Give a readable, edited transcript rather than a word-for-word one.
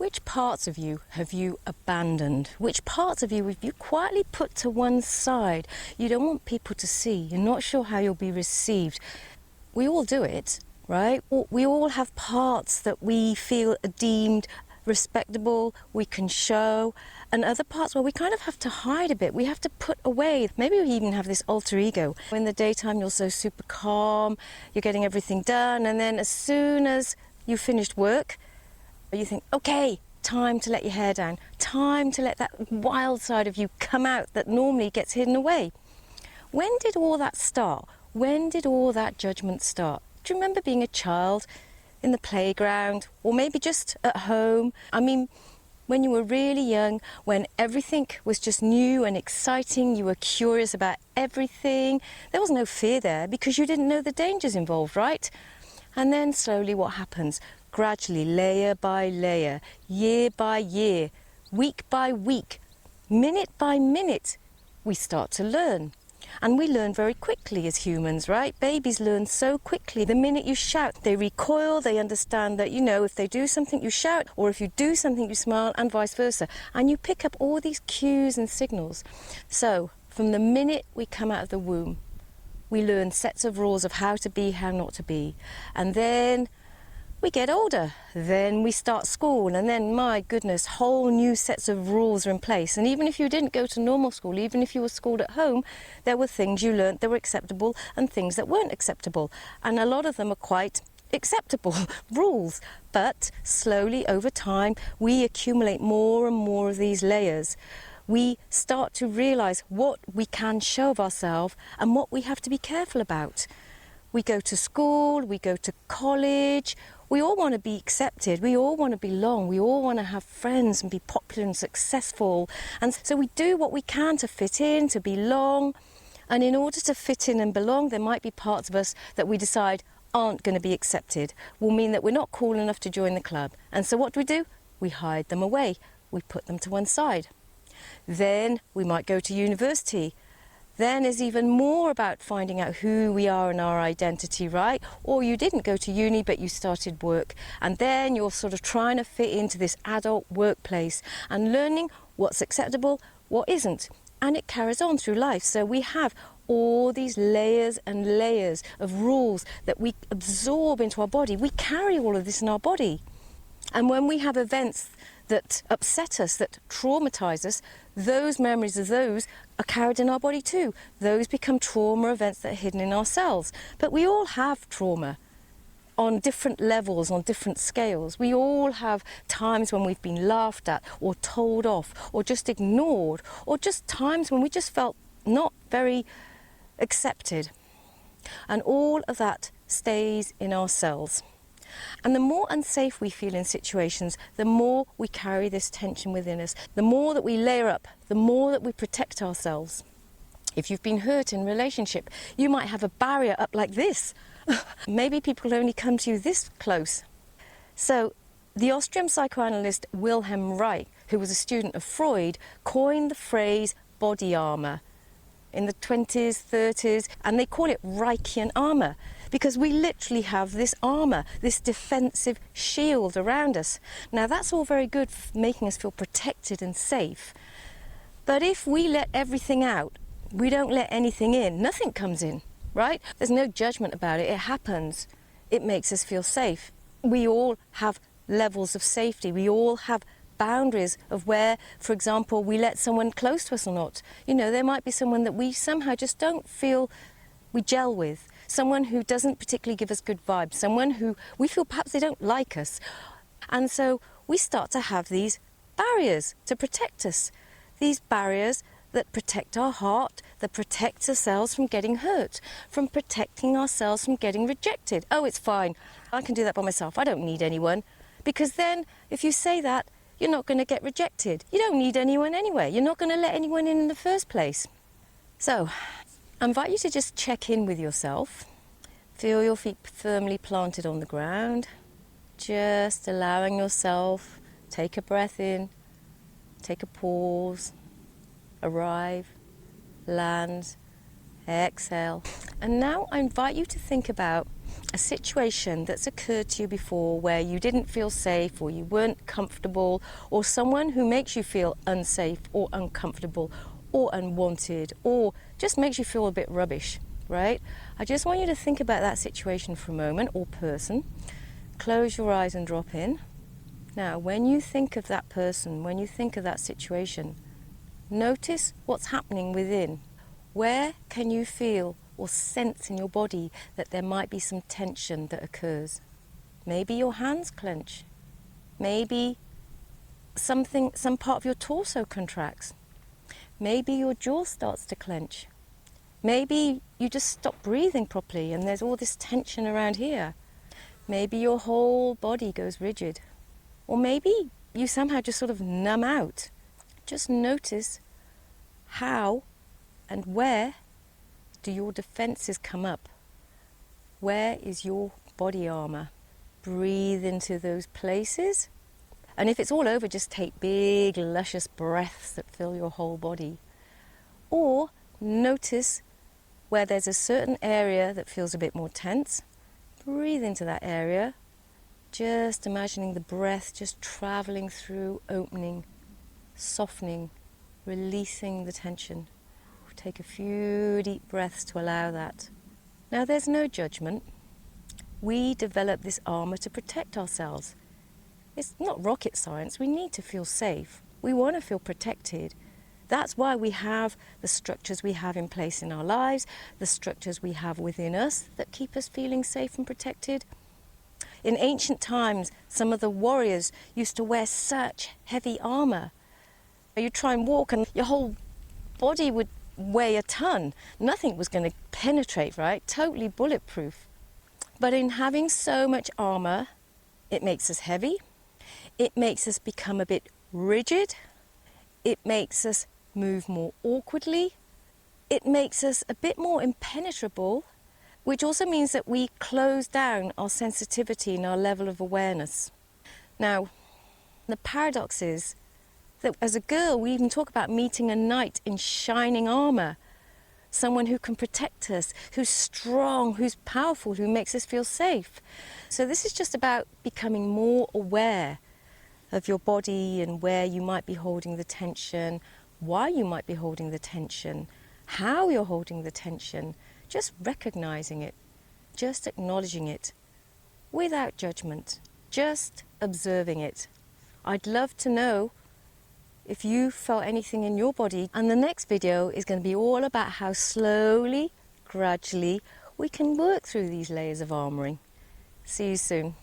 Which parts of you have you abandoned? Which parts of you have you quietly put to one side? You don't want people to see. You're not sure how you'll be received. We all do it, right? We all have parts that we feel are deemed respectable, we can show, and other parts where we kind of have to hide a bit. We have to put away. Maybe we even have this alter ego. In the daytime, you're so super calm, you're getting everything done, and then as soon as you've finished work, you think, okay, time to let your hair down, time to let that wild side of you come out that normally gets hidden away. When did all that start? When did all that judgment start? Do you remember being a child in the playground, or maybe just at home? I mean, when you were really young, when everything was just new and exciting, you were curious about everything. There was no fear there because you didn't know the dangers involved, right? And then slowly what happens? Gradually, layer by layer, year by year, week by week, minute by minute, we start to learn. And we learn very quickly as humans, right? Babies learn so quickly. The minute you shout, they recoil, they understand that, you know, if they do something, you shout, or if you do something, you smile, and vice versa. And you pick up all these cues and signals. So, from the minute we come out of the womb, we learn sets of rules of how to be, how not to be. And then we get older, then we start school, and then, my goodness, whole new sets of rules are in place. And even if you didn't go to normal school, even if you were schooled at home, there were things you learnt that were acceptable and things that weren't acceptable. And a lot of them are quite acceptable rules. But slowly, over time, we accumulate more and more of these layers. We start to realise what we can show of ourselves and what we have to be careful about. We go to school, we go to college, we all want to be accepted, we all want to belong, we all want to have friends and be popular and successful. And so we do what we can to fit in, to belong. And in order to fit in and belong, there might be parts of us that we decide aren't going to be accepted, will mean that we're not cool enough to join the club. And so what do? We hide them away, we put them to one side. Then we might go to university. Then is even more about finding out who we are and our identity, right? Or you didn't go to uni, but you started work. And then you're sort of trying to fit into this adult workplace and learning what's acceptable, what isn't. And it carries on through life. So we have all these layers and layers of rules that we absorb into our body. We carry all of this in our body. And when we have events that upset us, that traumatise us, those memories of those are carried in our body too. Those become trauma events that are hidden in our cells. But we all have trauma on different levels, on different scales. We all have times when we've been laughed at or told off or just ignored, or just times when we just felt not very accepted. And all of that stays in our cells. And the more unsafe we feel in situations, the more we carry this tension within us. The more that we layer up, the more that we protect ourselves. If you've been hurt in a relationship, you might have a barrier up like this. Maybe people only come to you this close. So the Austrian psychoanalyst Wilhelm Reich, who was a student of Freud, coined the phrase body armour in the 20s, 30s, and they call it Reichian armour, because we literally have this armour, this defensive shield around us. Now that's all very good for making us feel protected and safe, but if we let everything out, we don't let anything in, nothing comes in, right? There's no judgment about it, it happens. It makes us feel safe. We all have levels of safety, we all have boundaries of where, for example, we let someone close to us or not. You know, there might be someone that we somehow just don't feel we gel with, someone who doesn't particularly give us good vibes, someone who we feel perhaps they don't like us. And so we start to have these barriers to protect us, these barriers that protect our heart, that protect ourselves from getting hurt, from protecting ourselves from getting rejected. Oh, it's fine, I can do that by myself, I don't need anyone. Because then, if you say that, you're not going to get rejected. You don't need anyone anyway. You're not going to let anyone in the first place. So, I invite you to just check in with yourself. Feel your feet firmly planted on the ground. Just allowing yourself, take a breath in, take a pause, arrive, land, exhale. And now I invite you to think about a situation that's occurred to you before where you didn't feel safe or you weren't comfortable, or someone who makes you feel unsafe or uncomfortable or unwanted or just makes you feel a bit rubbish, right? I just want you to think about that situation for a moment, or person. Close your eyes and drop in. Now, when you think of that person, when you think of that situation, notice what's happening within. Where can you feel or sense in your body that there might be some tension that occurs? Maybe your hands clench. Maybe some part of your torso contracts. Maybe your jaw starts to clench. Maybe you just stop breathing properly and there's all this tension around here. Maybe your whole body goes rigid. Or maybe you somehow just sort of numb out. Just notice how and where do your defenses come up? Where is your body armor? Breathe into those places. And if it's all over, just take big, luscious breaths that fill your whole body. Or notice where there's a certain area that feels a bit more tense. Breathe into that area. Just imagining the breath just traveling through, opening, softening, releasing the tension. Take a few deep breaths to allow that. Now, there's no judgment. We develop this armor to protect ourselves. It's not rocket science. We need to feel safe. We want to feel protected. That's why we have the structures we have in place in our lives, the structures we have within us that keep us feeling safe and protected. In ancient times, some of the warriors used to wear such heavy armor. You try and walk and your whole body would weigh a ton. Nothing was going to penetrate, right? Totally bulletproof. But in having so much armor, it makes us heavy. It makes us become a bit rigid. It makes us move more awkwardly. It makes us a bit more impenetrable, which also means that we close down our sensitivity and our level of awareness. Now, the paradox is that as a girl, we even talk about meeting a knight in shining armor, someone who can protect us, who's strong, who's powerful, who makes us feel safe. So this is just about becoming more aware of your body and where you might be holding the tension, why you might be holding the tension, how you're holding the tension, just recognizing it, just acknowledging it, without judgment, just observing it. I'd love to know if you felt anything in your body, and the next video is going to be all about how slowly, gradually, we can work through these layers of armoring. See you soon.